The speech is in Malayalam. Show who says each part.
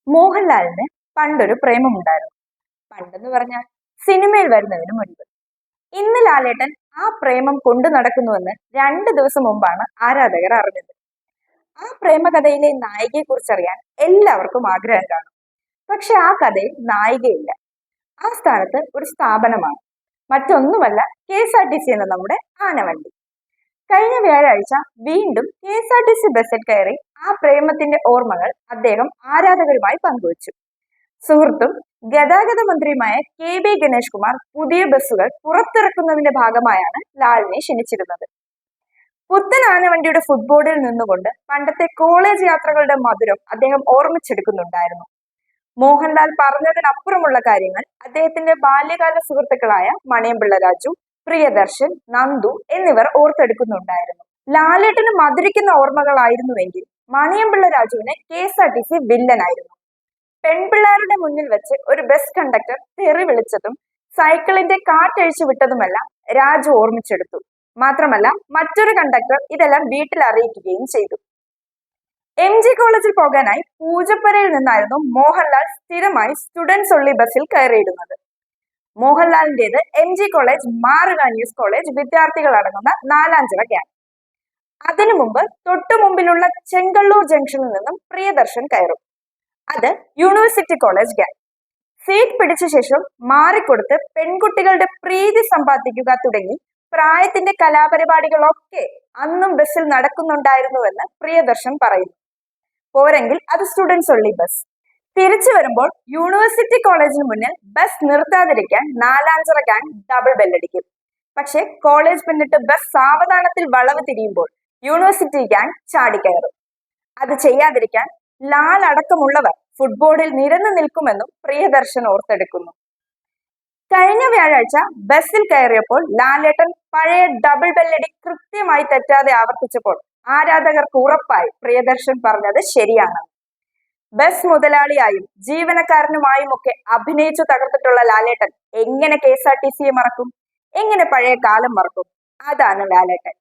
Speaker 1: മോഹൻലാലിന് പണ്ടൊരു പ്രേമമുണ്ടായിരുന്നു. പണ്ടെന്ന് പറഞ്ഞാൽ സിനിമയിൽ വരുന്നതിന് മുൻപ്. ഇന്ന് ലാലേട്ടൻ ആ പ്രേമം കൊണ്ടു നടക്കുന്നുവെന്ന് 2 ദിവസം മുമ്പാണ് ആരാധകർ അറിഞ്ഞത്. ആ പ്രേമകഥയിലെ നായികയെ കുറിച്ചറിയാൻ എല്ലാവർക്കും ആഗ്രഹം കാണും. പക്ഷെ ആ കഥയിൽ നായികയില്ല. ആ സ്ഥാനത്ത് ഒരു സ്ഥാപനമാണ്. മറ്റൊന്നുമല്ല, KSRTC എന്ന നമ്മുടെ ആനവണ്ടി. കഴിഞ്ഞ വ്യാഴാഴ്ച വീണ്ടും KSRTC ബസ്സിൽ കയറി ആ പ്രേമത്തിന്റെ ഓർമ്മകൾ അദ്ദേഹം ആരാധകരുമായി പങ്കുവച്ചു. സുഹൃത്തും ഗതാഗത മന്ത്രിയുമായ KB ഗണേഷ് കുമാർ പുതിയ ബസ്സുകൾ പുറത്തിറക്കുന്നതിന്റെ ഭാഗമായാണ് ലാലിനെ ക്ഷണിച്ചിരുന്നത്. പുത്തൻ ആനവണ്ടിയുടെ ഫുട്ബോർഡിൽ നിന്നുകൊണ്ട് പണ്ടത്തെ കോളേജ് യാത്രകളുടെ മധുരം അദ്ദേഹം ഓർമ്മിച്ചെടുക്കുന്നുണ്ടായിരുന്നു. മോഹൻലാൽ പറഞ്ഞതിനപ്പുറമുള്ള കാര്യങ്ങൾ അദ്ദേഹത്തിന്റെ ബാല്യകാല സുഹൃത്തുക്കളായ മണിയമ്പിള്ള രാജു, പ്രിയദർശൻ, നന്ദു എന്നിവർ ഓർത്തെടുക്കുന്നുണ്ടായിരുന്നു. ലാലേട്ടന് മധുരിക്കുന്ന ഓർമ്മകളായിരുന്നുവെങ്കിൽ മണിയമ്പിള്ള രാജുവിന് KSRTC വില്ലനായിരുന്നു. പെൺപിള്ളേരുടെ മുന്നിൽ വെച്ച് ഒരു ബസ് കണ്ടക്ടർ തെറി വിളിച്ചതും സൈക്കിളിന്റെ കാറ്റഴിച്ചു വിട്ടതുമെല്ലാം രാജു ഓർമ്മിച്ചെടുത്തു. മാത്രമല്ല, മറ്റൊരു കണ്ടക്ടർ ഇതെല്ലാം വീട്ടിൽ അറിയിക്കുകയും ചെയ്തു. MG കോളേജിൽ പോകാനായി പൂജപ്പുരയിൽ നിന്നായിരുന്നു മോഹൻലാൽ സ്ഥിരമായി സ്റ്റുഡൻസ് ഒള്ളി ബസ്സിൽ കയറിയിടുന്നത്. മോഹൻലാലിന്റേത് MG കോളേജ്, മാറുക ന്യൂസ് കോളേജ് വിദ്യാർത്ഥികൾ അടങ്ങുന്ന നാലാഞ്ചിറ ഗ്യാങ്. അതിനു മുമ്പ് തൊട്ടു മുമ്പിലുള്ള ചെങ്കള്ളൂർ ജംഗ്ഷനിൽ നിന്നും പ്രിയദർശൻ കയറും. അത് യൂണിവേഴ്സിറ്റി കോളേജ് ഗ്യാങ്. സീറ്റ് പിടിച്ച ശേഷം മാറിക്കൊടുത്ത് പെൺകുട്ടികളുടെ പ്രീതി സമ്പാദിക്കുക തുടങ്ങി പ്രായത്തിന്റെ കലാപരിപാടികളൊക്കെ അന്നും ബസ്സിൽ നടക്കുന്നുണ്ടായിരുന്നുവെന്ന് പ്രിയദർശൻ പറയുന്നു. പോരെങ്കിൽ അത് സ്റ്റുഡൻസ് ഒള്ളി ബസ്. തിരിച്ചു വരുമ്പോൾ യൂണിവേഴ്സിറ്റി കോളേജിന് മുന്നിൽ ബസ് നിർത്താതിരിക്കാൻ നാലാഞ്ചിറ ഗ്യാങ് ഡബിൾ ബെല്ലടിക്കും. പക്ഷെ കോളേജ് പിന്നിട്ട് ബസ് സാവധാനത്തിൽ വളവ് തിരിയുമ്പോൾ യൂണിവേഴ്സിറ്റി ഗ്യാങ് ചാടിക്കയറും. അത് ചെയ്യാതിരിക്കാൻ ലാൽ അടക്കമുള്ളവർ ഫുട്ബോളിൽ നിരന്നു നിൽക്കുമെന്നും പ്രിയദർശൻ ഓർത്തെടുക്കുന്നു. കഴിഞ്ഞ വ്യാഴാഴ്ച ബസ്സിൽ കയറിയപ്പോൾ ലാലേട്ടൻ പഴയ ഡബിൾ ബെല്ലടി കൃത്യമായി തെറ്റാതെ ആവർത്തിച്ചപ്പോൾ ആരാധകർക്ക് ഉറപ്പായി പ്രിയദർശൻ പറഞ്ഞത് ശരിയാണ്. ബസ് മുതലാളിയായും ജീവനക്കാരനുമായും ഒക്കെ അഭിനയിച്ചു തകർത്തിട്ടുള്ള ലാലേട്ടൻ എങ്ങനെ KSRTCയെ മറക്കും? എങ്ങനെ പഴയ കാലം മറക്കും? അതാണ് ലാലേട്ടൻ.